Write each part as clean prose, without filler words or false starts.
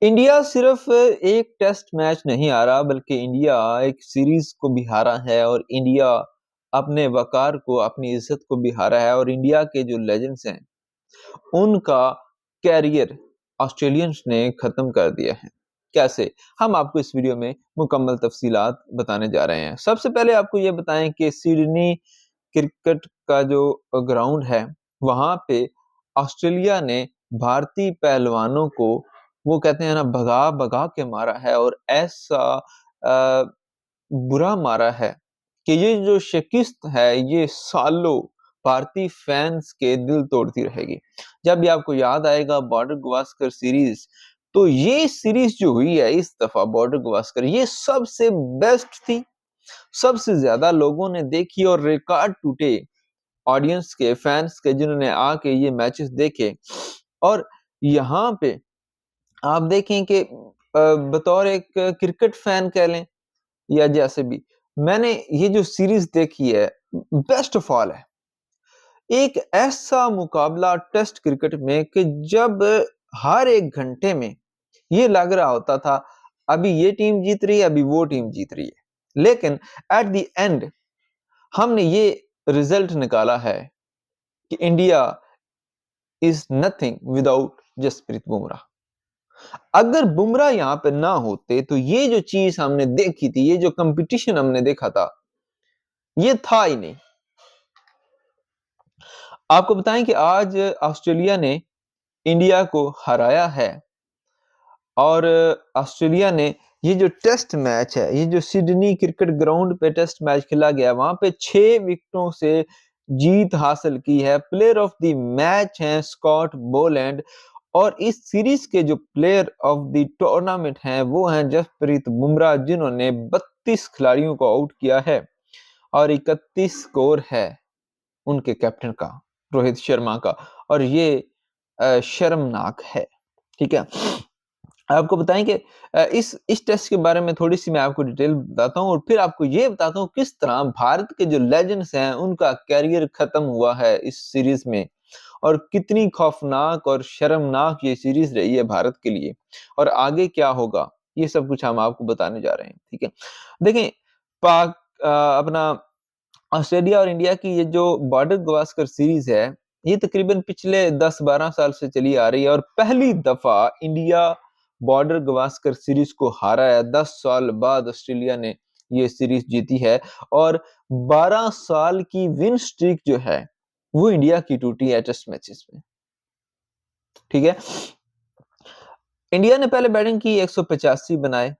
India सिर्फ एक test match नहीं हारा बल्कि इंडिया एक सीरीज को भी हारा है और इंडिया अपने वकार को अपनी इज्जत को भी हारा है और इंडिया के जो लेजेंड्स हैं उनका कैरियर ऑस्ट्रेलियंस ने खत्म कर दिया है। कैसे? हम आपको इस वीडियो में मुकम्मल तफसीलात बताने जा रहे हैं। सबसे पहले आपको ये बताएं कि सिडनी क्रिकेट का जो ग्राउंड है वहां पे ऑस्ट्रेलिया ने भारतीय पहलवानों को वो कहते हैं ना भगा भगा के मारा है और ऐसा बुरा मारा है कि ये जो शिकस्त है ये सालों भारतीय फैंस के दिल तोड़ती रहेगी। जब भी आपको याद आएगा बॉर्डर गवास्कर सीरीज, तो ये सीरीज जो हुई है इस दफा बॉर्डर गवास्कर ये सबसे बेस्ट थी, सबसे ज्यादा लोगों ने देखी और रिकॉर्ड टूटे ऑडियंस के फैंस के जिन्होंने आके ये मैचेस देखे। और यहाँ पे आप देखें कि बतौर एक क्रिकेट फैन कह लें या जैसे भी, मैंने ये जो सीरीज देखी है बेस्ट ऑफ ऑल है। एक ऐसा मुकाबला टेस्ट क्रिकेट में कि जब हर एक घंटे में ये लग रहा होता था अभी ये टीम जीत रही है अभी वो टीम जीत रही है, लेकिन एट द एंड हमने ये रिजल्ट निकाला है कि India is nothing without Jasprit Bumrah. अगर बुमराह यहाँ पे ना होते तो ये जो चीज हमने देखी थी, ये जो कंपटीशन हमने देखा था, ये था ही नहीं। आपको बताएं कि आज ऑस्ट्रेलिया ने इंडिया को हराया है और ऑस्ट्रेलिया ने ये जो टेस्ट मैच है, ये जो सिडनी क्रिकेट ग्राउंड पे टेस्ट मैच खेला गया, वहां पे 6 विकेटों से जीत हासिल की है। प्लेयर ऑफ द मैच हैं स्कॉट बोलैंड और इस सीरीज के जो प्लेयर ऑफ द टूर्नामेंट हैं वो हैं जसप्रीत बुमराह, जिन्होंने 32 खिलाड़ियों को आउट किया है और 31 स्कोर है उनके कैप्टन का, रोहित शर्मा का, और ये शर्मनाक है। ठीक है, आपको बताएं कि इस टेस्ट के बारे में थोड़ी सी मैं आपको डिटेल बताता हूं और फिर आपको ये बताता हूं किस तरह भारत के जो लेजेंड्स हैं उनका कैरियर खत्म हुआ है इस सीरीज में और कितनी खौफनाक और शर्मनाक ये सीरीज रही है भारत के लिए और आगे क्या होगा, ये सब कुछ हम आपको बताने जा रहे हैं। ठीक है, देखें पाक अपना ऑस्ट्रेलिया और इंडिया की ये जो बॉर्डर गवास्कर सीरीज है ये तकरीबन पिछले 10-12 साल से चली आ रही है और पहली दफा इंडिया बॉर्डर गवास्कर सीरीज को हारा है। 10 साल बाद ऑस्ट्रेलिया ने ये सीरीज जीती है और 12 साल की विन स्ट्रीक जो है वो इंडिया की टूटी है टेस्ट मैचेस में। ठीक है, इंडिया ने पहले बैटिंग की 185 बनाए,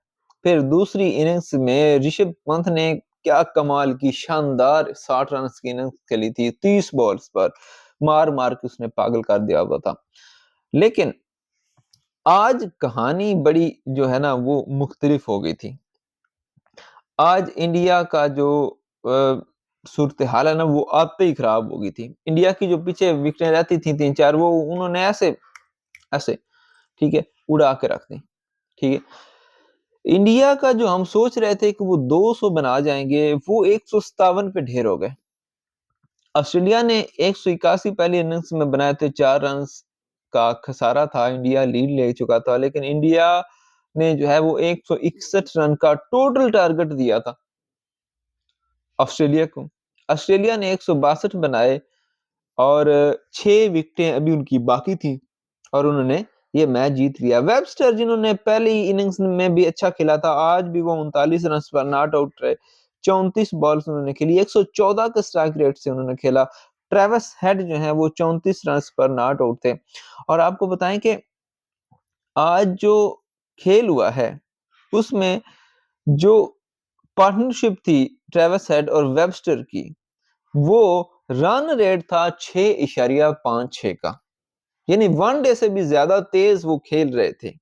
फिर दूसरी इनिंग्स में ऋषभ पंत ने क्या कमाल की शानदार 60 रन की इनिंग्स खेली थी। 30 बॉल्स पर मार मार के उसने पागल कर दिया हुआ था। लेकिन आज कहानी बड़ी जो है ना वो मुख्तलिफ हो गई थी। आज इंडिया का जो सूरत हाल है ना वो आते ही खराब हो गई थी। इंडिया की जो पीछे विकेटें रहती थी 3-4 वो उन्होंने ऐसे ऐसे ठीक है उड़ा के रख दी। ठीक है, इंडिया का जो हम सोच रहे थे कि वो 200 बना जाएंगे वो 157 पे ढेर हो गए। ऑस्ट्रेलिया ने 181 पहली इनिंग्स में बनाए थे, 4 रन का खसारा था, इंडिया लीड ले चुका था, लेकिन इंडिया ने जो है वो 161 रन का टोटल टारगेट दिया था ऑस्ट्रेलिया को। ऑस्ट्रेलिया ने 162 बनाए और 6 विकेटें अभी उनकी बाकी थी और उन्होंने ये मैच जीत लिया। वेबस्टर जिन्होंने पहली इनिंग्स में भी अच्छा खेला था, आज भी वो 39 रन पर नॉट आउट रहे। 34 बॉल्स उन्होंने खेली, 114 के स्ट्राइक रेट से उन्होंने खेला। ट्रेविस हेड जो है वो 34 रन पर नॉट आउट थे। और आपको बताएं कि आज जो खेल हुआ है उसमें जो पार्टनरशिप थी ट्रेविस हेड और वेबस्टर की, वो रन रेट था 6.56 का, यानी वनडे से भी ज्यादा तेज वो खेल रहे थे।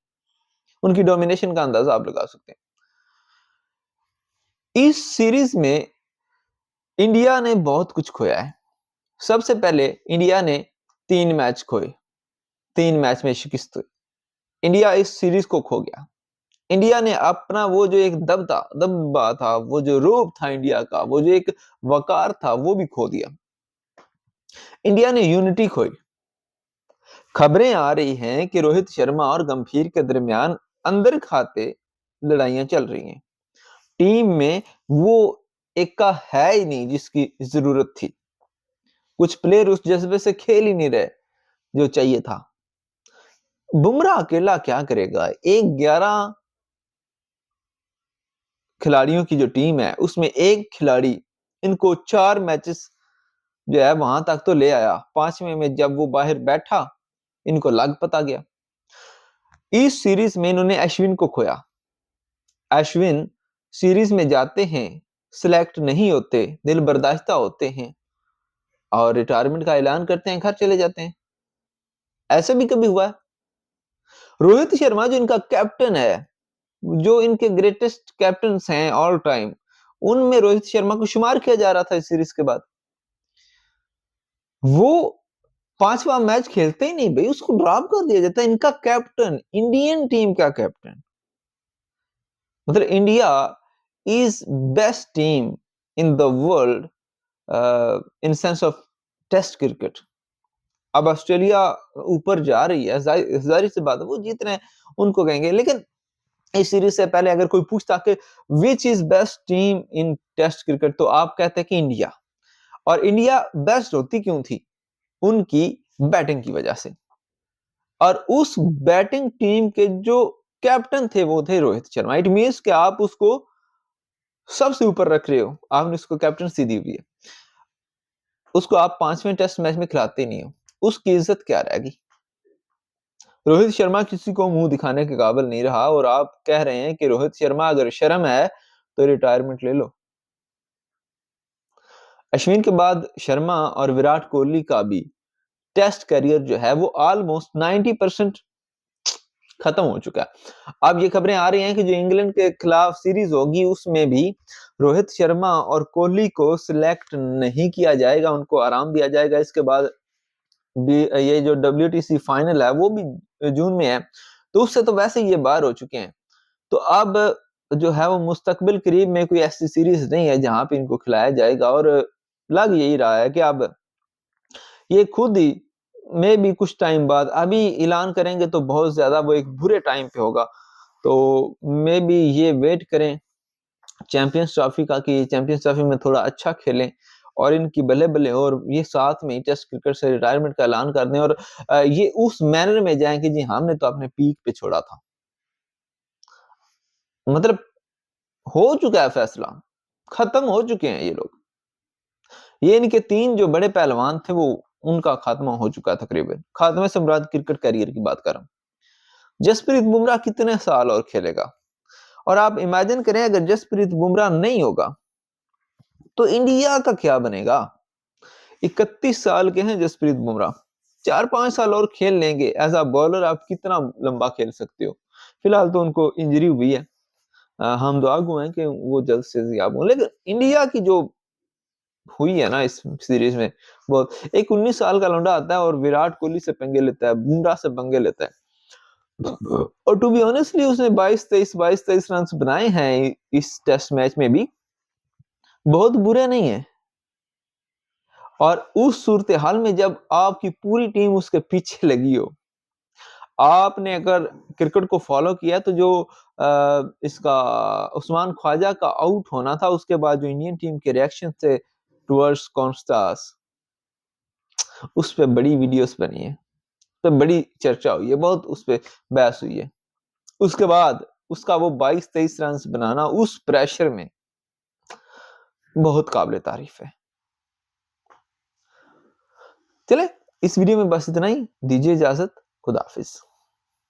उनकी डोमिनेशन का अंदाजा आप लगा सकते हैं। इस सीरीज में इंडिया ने बहुत कुछ खोया है। सबसे पहले इंडिया ने 3 मैच खोए, 3 मैच में शिकस्त हुई, इंडिया इस सीरीज को खो गया। इंडिया ने अपना वो जो एक दबदबा था, वो जो रूप था इंडिया का, वो जो एक वकार था, वो भी खो दिया। इंडिया ने यूनिटी खोई। खबरें आ रही हैं कि रोहित शर्मा और गंभीर के दरमियान अंदर खाते लड़ाइयां चल रही हैं। टीम में वो एका है ही नहीं जिसकी जरूरत थी। कुछ प्लेयर उस जज्बे से खेल ही नहीं रहे जो चाहिए था। बुमराह अकेला क्या करेगा? एक 11 खिलाड़ियों की जो टीम है उसमें एक खिलाड़ी इनको 4 मैचेस जो है वहां तक तो ले आया। 5वें में जब वो बाहर बैठा इनको लग पता गया। इस सीरीज में इन्होंने अश्विन को खोया। अश्विन सीरीज में जाते हैं, सिलेक्ट नहीं होते, दिल बर्दाश्ता होते हैं और रिटायरमेंट का ऐलान करते हैं, घर चले जाते हैं। ऐसा भी कभी हुआ है। रोहित शर्मा जो इनका कैप्टन है, जो इनके ग्रेटेस्ट कैप्टन्स हैं ऑल टाइम, उनमें रोहित शर्मा को शुमार किया जा रहा था इस सीरीज के बाद। वो 5वां मैच खेलते ही नहीं भाई, उसको ड्रॉप कर दिया जाता है। इनका कैप्टन, इंडियन टीम का कैप्टन, मतलब India is best team in the world in sense of test cricket. अब ऑस्ट्रेलिया ऊपर जा रही है, जाहिर सी बात है वो जीत रहे हैं, उनको कहेंगे। लेकिन इस सीरीज से पहले अगर कोई पूछता कि which is best team in test cricket, तो आप कहते कि इंडिया। और इंडिया बेस्ट होती क्यों थी? उनकी बैटिंग की वजह से। और उस बैटिंग टीम के जो कैप्टन थे वो थे रोहित शर्मा। इट मींस कि आप उसको सबसे ऊपर रख रहे हो, आपने उसको कैप्टनसी दी हुई है, उसको आप 5वें टेस्ट मैच में खिलाते नहीं हो, उसकी इज्जत क्या रहेगी? रोहित शर्मा किसी को मुंह दिखाने के काबिल नहीं रहा और आप कह रहे हैं कि रोहित शर्मा अगर शर्म है तो रिटायरमेंट ले लो। अश्विन के बाद शर्मा और विराट कोहली का भी टेस्ट करियर जो है वो ऑलमोस्ट 90% खत्म हो चुका है। अब ये खबरें आ रही हैं कि जो इंग्लैंड के खिलाफ सीरीज होगी उसमें भी रोहित शर्मा और कोहली को सिलेक्ट नहीं किया जाएगा, उनको आराम दिया जाएगा। इसके बाद भी ये जो WTC फाइनल है वो भी जून में है, तो उससे तो वैसे ही ये बाहर हो चुके हैं। तो अब जो है वो मुस्तकबिल करीब में कोई ऐसी सीरीज नहीं है जहां पे इनको खिलाया जाएगा। और लग यही रहा है कि अब ये खुद ही में भी कुछ टाइम बाद अभी ऐलान करेंगे तो बहुत ज्यादा वो एक बुरे टाइम पे होगा। तो मे बी ये वेट करें चैंपियंस ट्रॉफी का कि चैंपियंस ट्रॉफी में थोड़ा अच्छा खेलें और इनकी बल्ले बल्ले और ये साथ में टेस्ट क्रिकेट से रिटायरमेंट का ऐलान कर दें और ये उस मैनर में जाएं कि जी हमने तो अपने पीक पे छोड़ा था। मतलब हो चुका है फैसला, खत्म हो चुके हैं ये लोग। ये इनके 3 जो बड़े पहलवान थे वो उनका खात्मा हो चुका है तकरीबन। खात्मे से मुराद क्रिकेट करियर की बात कर रहा हूँ। जसप्रीत बुमराह कितने साल और खेलेगा? और आप इमेजिन करें अगर जसप्रीत बुमराह नहीं होगा तो इंडिया का क्या बनेगा? 31 साल के हैं जसप्रीत बुमराह, 4-5 साल और खेल लेंगे। एज अ बॉलर आप कितना लंबा खेल सकते हो? फिलहाल तो उनको इंजरी हुई है, हम दुआ गो हैं कि वो जल्द से याब हो। लेकिन इंडिया की जो हुई है ना इस सीरीज में, बहुत एक 19 साल का लौंडा आता है और विराट कोहली से पंगे लेता है, बुमराह से पंगे लेता है। और टू बी ऑनेस्टली उसने 22-23 रन बनाए हैं इस टेस्ट मैच में भी, बहुत बुरे नहीं है। और उस सूरत हाल में जब आपकी पूरी टीम उसके पीछे लगी हो, आपने अगर क्रिकेट को फॉलो किया तो जो इसका उस्मान ख्वाजा का आउट होना था उसके बाद जो इंडियन टीम के रिएक्शन थे टुवर्ड्स कॉन्स्टास, उस पे बड़ी वीडियोस बनी है, तो बड़ी चर्चा हुई है, बहुत उस पे बहस हुई है। उसके बाद उसका वो 22-23 रन बनाना उस प्रेशर में बहुत काबिल तारीफ है। चले इस वीडियो में बस इतना ही, दीजिए इजाजत, खुदा हाफिज।